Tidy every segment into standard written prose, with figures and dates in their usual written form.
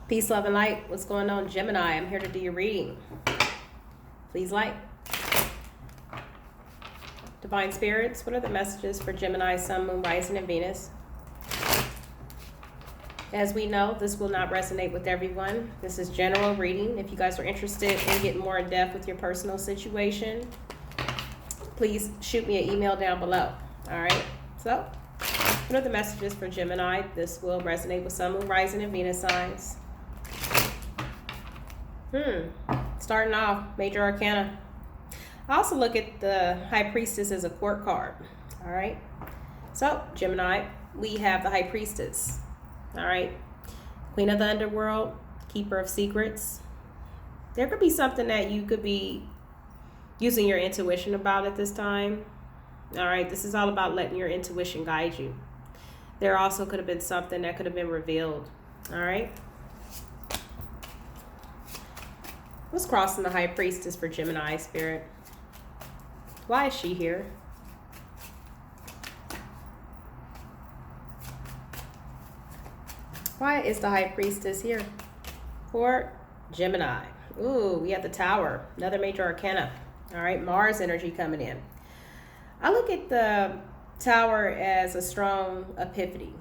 Peace, love, and light. What's going on, Gemini? I'm here to do your reading. Please like. Divine Spirits, what are the messages for Gemini, Sun, Moon, Rising, and Venus? As we know, this will not resonate with everyone. This is general reading. If you guys are interested in getting more in depth with your personal situation, please shoot me an email down below. All right. So, what are the messages for Gemini? This will resonate with Sun, Moon, Rising, and Venus signs. Starting off, Major Arcana. I also look at the High Priestess as a court card. All right. So, Gemini, we have the High Priestess. All right. Queen of the Underworld, Keeper of Secrets. There could be something that you could be using your intuition about at this time. All right. This is all about letting your intuition guide you. There also could have been something that could have been revealed. All right. What's crossing the High Priestess for Gemini, Spirit? Why is she here? Why is the High Priestess here for Gemini? Ooh, we have the Tower, another major arcana. All right, Mars energy coming in. I look at the Tower as a strong epiphany.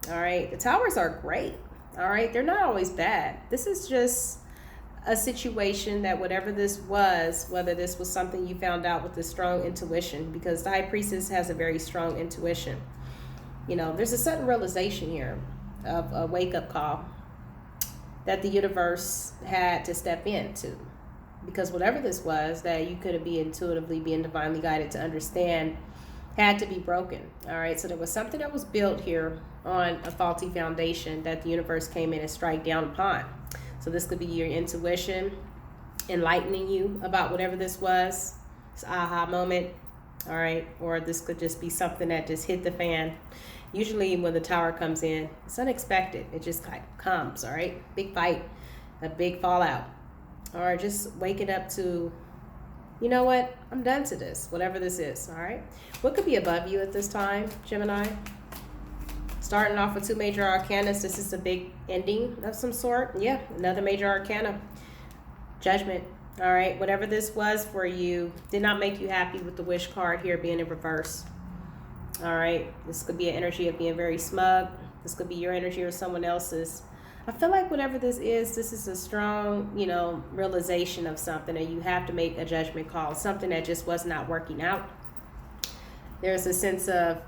All right, the Towers are great. All right, they're not always bad. This is just a situation that whatever this was, whether this was something you found out with a strong intuition, because the High Priestess has a very strong intuition. You know, there's a sudden realization here of a wake-up call that the universe had to step into, because whatever this was that you could be intuitively being divinely guided to understand had to be broken. All right, so there was something that was built here on a faulty foundation that the universe came in and strike down upon. So this could be your intuition enlightening you about whatever this was, this aha moment, all right? Or this could just be something that just hit the fan. Usually when the Tower comes in, it's unexpected. It just comes, all right? Big fight, a big fallout. Or just waking up to, you know what? I'm done to this, whatever this is, all right? What could be above you at this time, Gemini? Starting off with two major arcanas, this is a big ending of some sort. Yeah, another major arcana. Judgment. All right, whatever this was for you did not make you happy with the wish card here being in reverse. All right, this could be an energy of being very smug. This could be your energy or someone else's. I feel like whatever this is a strong, realization of something, and you have to make a judgment call, something that just was not working out. There's a sense of,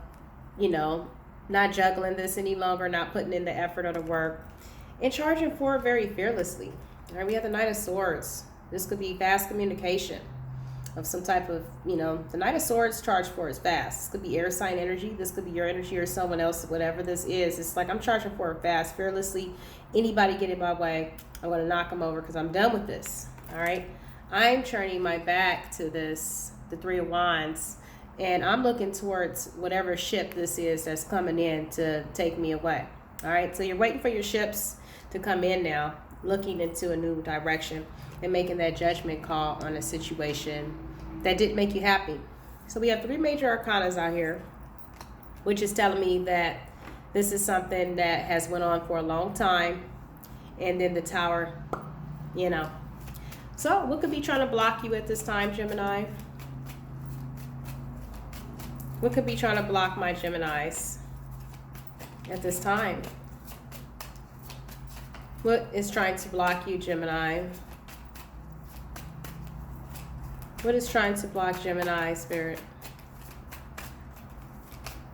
not juggling this any longer, not putting in the effort or the work, and charging forward very fearlessly. All right, we have the Knight of Swords. This could be fast communication of some type of, the Knight of Swords charge forward is fast. This could be air sign energy. This could be your energy or someone else, whatever this is. It's like I'm charging forward fast, fearlessly. Anybody get in my way, I'm going to knock them over because I'm done with this. All right, I'm turning my back to this, the Three of Wands. And I'm looking towards whatever ship this is that's coming in to take me away. All right, so you're waiting for your ships to come in now, looking into a new direction and making that judgment call on a situation that didn't make you happy. So we have three major arcanas out here, which is telling me that this is something that has went on for a long time. And then the Tower, So what could be trying to block you at this time, Gemini? What could be trying to block my Geminis at this time? What is trying to block you, Gemini? What is trying to block Gemini, Spirit?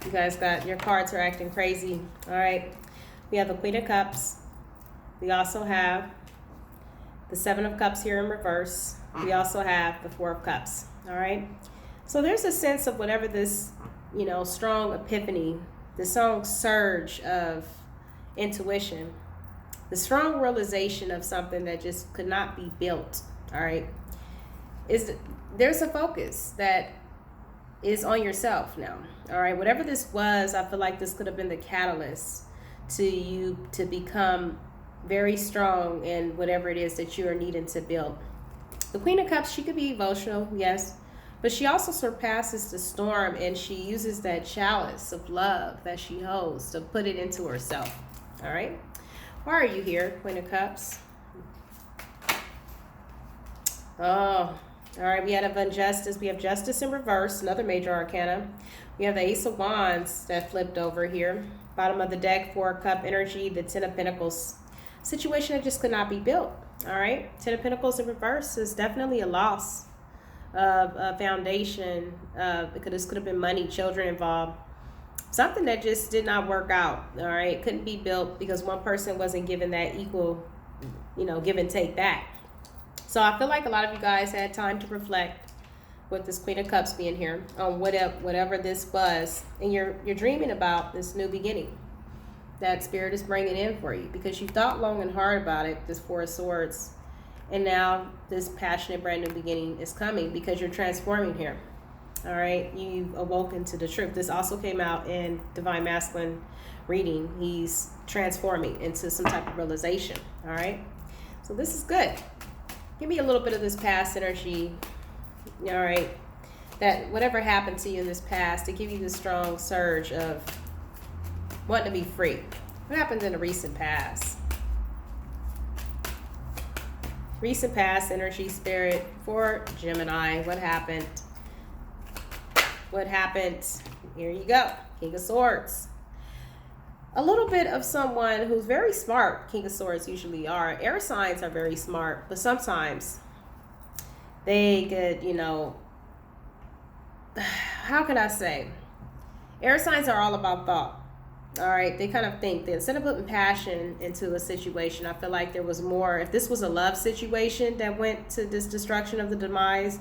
You guys got, your cards are acting crazy. All right. We have the Queen of Cups. We also have the Seven of Cups here in reverse. We also have the Four of Cups. All right. So there's a sense of whatever this, strong epiphany, the strong surge of intuition, the strong realization of something that just could not be built, all right, there's a focus that is on yourself now, all right? Whatever this was, I feel like this could have been the catalyst to you to become very strong in whatever it is that you are needing to build. The Queen of Cups, she could be emotional, yes, but she also surpasses the storm, and she uses that chalice of love that she holds to put it into herself, all right? Why are you here, Queen of Cups? Oh, all right. We had injustice. We have justice in reverse, another major arcana. We have the Ace of Wands that flipped over here. Bottom of the deck, 4-cup energy, the 10 of Pentacles. Situation that just could not be built. All right. 10 of Pentacles in reverse is definitely a loss of a foundation. Because this could have been money, children involved. Something that just did not work out. All right. Couldn't be built because one person wasn't given that equal, give and take back. So I feel like a lot of you guys had time to reflect with this Queen of Cups being here on whatever this was, and you're dreaming about this new beginning that Spirit is bringing in for you because you thought long and hard about it, this 4 of Swords, and now this passionate brand new beginning is coming because you're transforming here. All right, you've awoken to the truth. This also came out in Divine Masculine reading. He's transforming into some type of realization. All right, so this is good. Give me a little bit of this past energy, all right, that whatever happened to you in this past, to give you this strong surge of wanting to be free. What happened in the recent past? Recent past energy, Spirit, for Gemini. What happened? What happened? Here you go. King of Swords. A little bit of someone who's very smart. King of Swords usually are. Air signs are very smart, but sometimes they could, how can I say? Air signs are all about thought. All right, they kind of think that instead of putting passion into a situation, I feel like there was more. If this was a love situation that went to this destruction of the demise,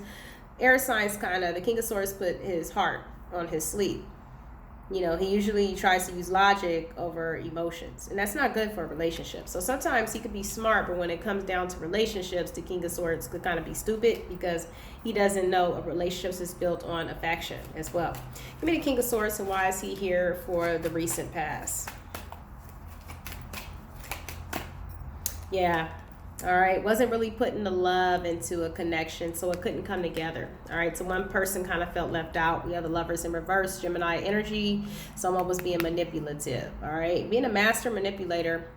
air signs the King of Swords put his heart on his sleeve. He usually tries to use logic over emotions, and that's not good for a relationship. So sometimes he could be smart, but when it comes down to relationships, the King of Swords could kind of be stupid because he doesn't know a relationship is built on affection as well. Give me the King of Swords, and why is he here for the recent past? Yeah. All right, wasn't really putting the love into a connection, so it couldn't come together. All right, so one person kind of felt left out. We have the Lovers in reverse, Gemini energy. Someone was being manipulative. All right, being a master manipulator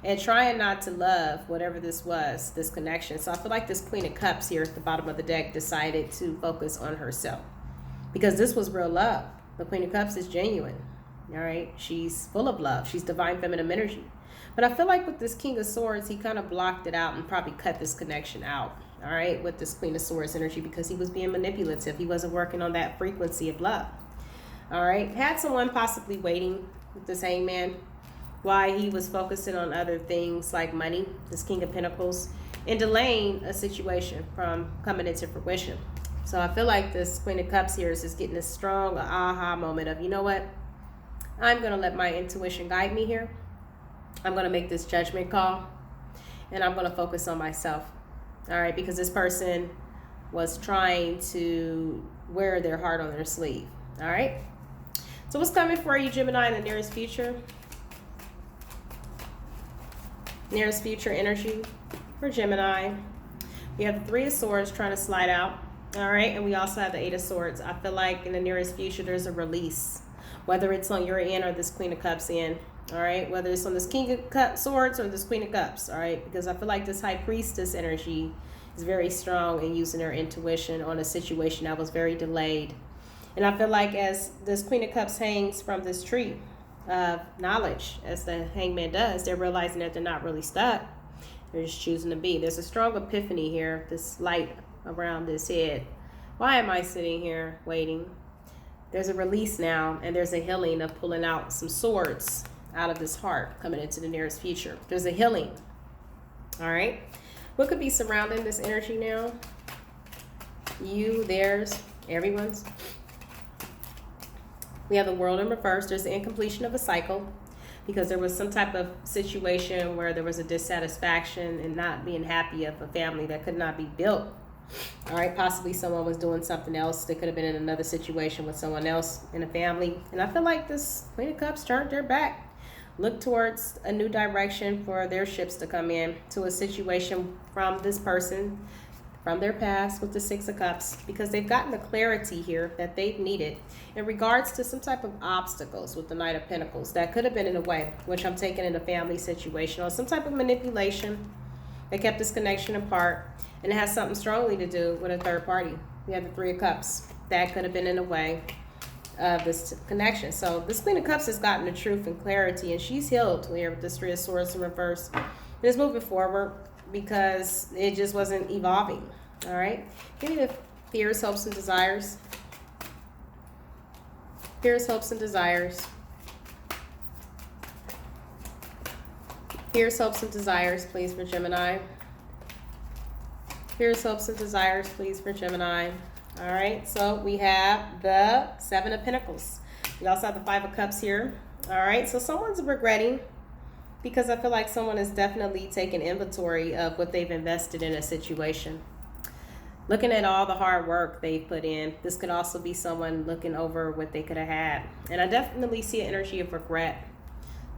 and trying not to love whatever this was, this connection. So I feel like this Queen of Cups here at the bottom of the deck decided to focus on herself because this was real love. The Queen of Cups is genuine. All right, she's full of love. She's divine feminine energy. But I feel like with this King of Swords, he kind of blocked it out and probably cut this connection out, all right, with this Queen of Swords energy because he was being manipulative. He wasn't working on that frequency of love, all right. Had someone possibly waiting with this Hangman while he was focusing on other things like money, this King of Pentacles, and delaying a situation from coming into fruition. So I feel like this Queen of Cups here is just getting a strong aha moment of, you know what, I'm going to let my intuition guide me here. I'm going to make this judgment call, and I'm going to focus on myself, all right, because this person was trying to wear their heart on their sleeve, all right? So what's coming for you, Gemini, in the nearest future? Nearest future energy for Gemini. We have the 3 of Swords trying to slide out, all right, and we also have the 8 of Swords. I feel like in the nearest future there's a release, whether it's on your end or this Queen of Cups end. All right, whether it's on this King of Swords or this Queen of Cups, all right, because I feel like this High Priestess energy is very strong in using her intuition on a situation that was very delayed. And I feel like as this Queen of Cups hangs from this tree of knowledge, as the Hangman does, they're realizing that they're not really stuck. They're just choosing to be. There's a strong epiphany here, this light around this head. Why am I sitting here waiting? There's a release now, and there's a healing of pulling out some swords out of this heart coming into the nearest future. There's a healing. All right. What could be surrounding this energy now? You, theirs, everyone's. We have the World in reverse. There's the incompletion of a cycle because there was some type of situation where there was a dissatisfaction and not being happy of a family that could not be built. All right, possibly someone was doing something else. They could have been in another situation with someone else in a family. And I feel like this Queen of Cups turned their back. Look towards a new direction for their ships to come in to a situation from this person from their past with the Six of Cups, because they've gotten the clarity here that they've needed in regards to some type of obstacles with the Knight of Pentacles that could have been in a way, which I'm taking in a family situation, or some type of manipulation that kept this connection apart. And it has something strongly to do with a third party. We have the Three of Cups. That could have been in a way of this connection. So this Queen of Cups has gotten the truth and clarity, and she's healed here with this Three of Swords in reverse. And it's moving forward because it just wasn't evolving. All right. Give me the fears, hopes, and desires. Fears, hopes, and desires. Fears, hopes, and desires, please, for Gemini. Fears, hopes, and desires, please, for Gemini. All right, so we have the Seven of Pentacles. We also have the Five of Cups here. All right, so someone's regretting, because I feel like someone is definitely taking inventory of what they've invested in a situation. Looking at all the hard work they've put in. This could also be someone looking over what they could have had. And I definitely see an energy of regret.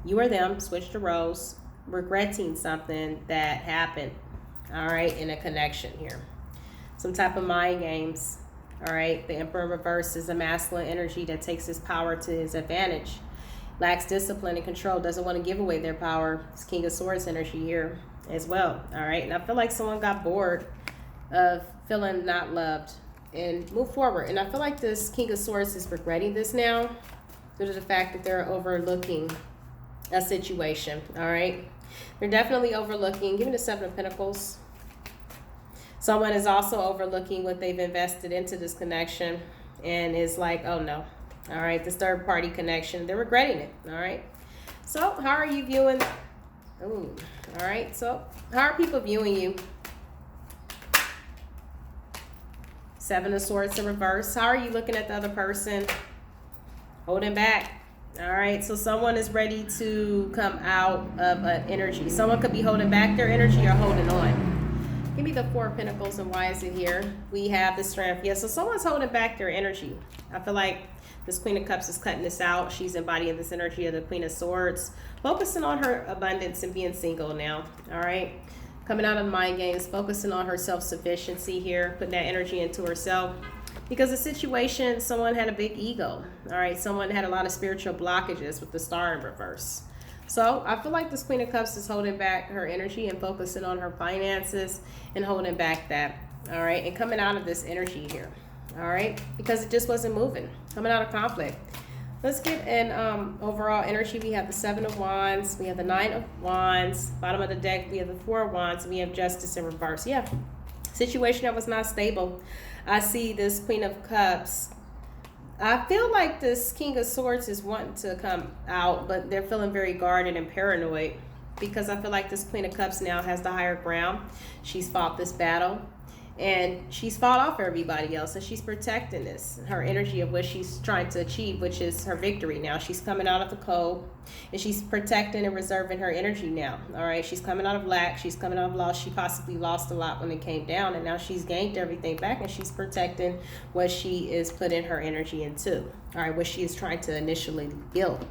You or them, switch the roles, regretting something that happened, all right, in a connection here. Some type of mind games, all right. The Emperor in reverse is a masculine energy that takes his power to his advantage. Lacks discipline and control, doesn't want to give away their power. It's King of Swords energy here as well, all right. And I feel like someone got bored of feeling not loved and move forward. And I feel like this King of Swords is regretting this now due to the fact that they're overlooking a situation, all right. They're definitely overlooking. Give me the Seven of Pentacles. Someone is also overlooking what they've invested into this connection and is like, oh no. All right, this third party connection, they're regretting it. All right. So how are you viewing? Ooh, all right. So how are people viewing you? Seven of Swords in reverse. How are you looking at the other person? Holding back. All right. So someone is ready to come out of an energy. Someone could be holding back their energy or holding on. Give me the Four of Pentacles, and why is it here? We have the Strength. Yeah, so someone's holding back their energy. I feel like this Queen of Cups is cutting this out. She's embodying this energy of the Queen of Swords, focusing on her abundance and being single now, all right? Coming out of mind games, focusing on her self-sufficiency here, putting that energy into herself. Because the situation, someone had a big ego, all right? Someone had a lot of spiritual blockages with the Star in reverse. So I feel like this Queen of Cups is holding back her energy and focusing on her finances and holding back that, all right? And coming out of this energy here, all right? Because it just wasn't moving, coming out of conflict. Let's get an overall energy. We have the Seven of Wands. We have the Nine of Wands. Bottom of the deck, we have the Four of Wands. And we have Justice in reverse. Yeah, situation that was not stable. I see this Queen of Cups. I feel like this King of Swords is wanting to come out, but they're feeling very guarded and paranoid, because I feel like this Queen of Cups now has the higher ground. She's fought this battle, and she's fought off everybody else, and she's protecting this, her energy of what she's trying to achieve, which is her victory now. She's coming out of the cold, and she's protecting and reserving her energy now, all right? She's coming out of lack. She's coming out of loss. She possibly lost a lot when it came down, and now she's gained everything back, and she's protecting what she is putting her energy into, all right, what she is trying to initially build,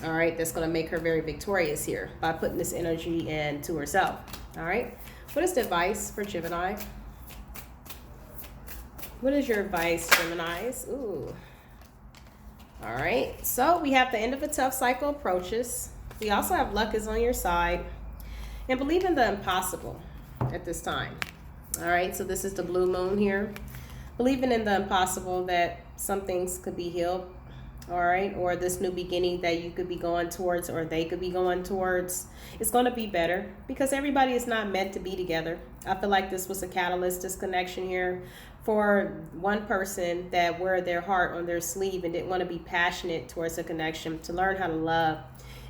all right? That's going to make her very victorious here by putting this energy into herself, all right? What is the advice for Gemini? What is your advice, Geminis? Ooh. All right. So we have the end of a tough cycle approaches. We also have luck is on your side. And believe in the impossible at this time. All right. So this is the blue moon here. Believing in the impossible, that some things could be healed. All right. Or this new beginning that you could be going towards, or they could be going towards. It's going to be better, because everybody is not meant to be together. I feel like this was a catalyst, this connection here, for one person that wore their heart on their sleeve and didn't want to be passionate towards a connection, to learn how to love.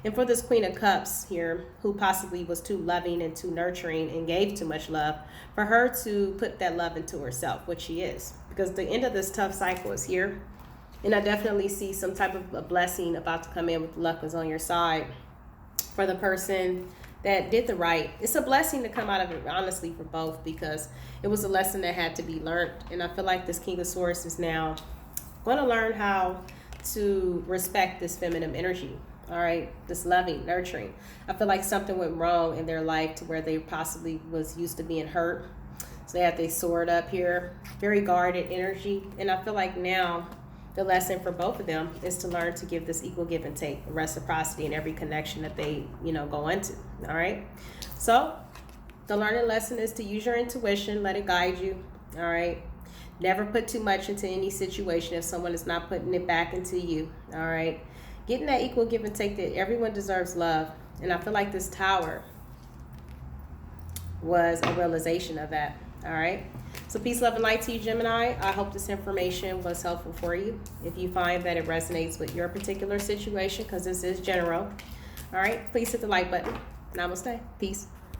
And for this Queen of Cups here, who possibly was too loving and too nurturing and gave too much love, for her to put that love into herself, which she is. Because the end of this tough cycle is here. And I definitely see some type of a blessing about to come in with luck is on your side for the person that did the right. It's a blessing to come out of it, honestly, for both, because it was a lesson that had to be learned. And I feel like this King of Swords is now going to learn how to respect this feminine energy, all right? This loving, nurturing. I feel like something went wrong in their life to where they possibly was used to being hurt, So they have their sword up here, very guarded energy. And I feel like now the lesson for both of them is to learn to give this equal give and take, reciprocity in every connection that they, go into. All right. So the learning lesson is to use your intuition, let it guide you. All right. Never put too much into any situation if someone is not putting it back into you. All right. Getting that equal give and take, that everyone deserves love. And I feel like this tower was a realization of that. All right. So peace, love, and light to you, Gemini. I hope this information was helpful for you. If you find that it resonates with your particular situation, because this is general, all right, please hit the like button. Namaste. Peace.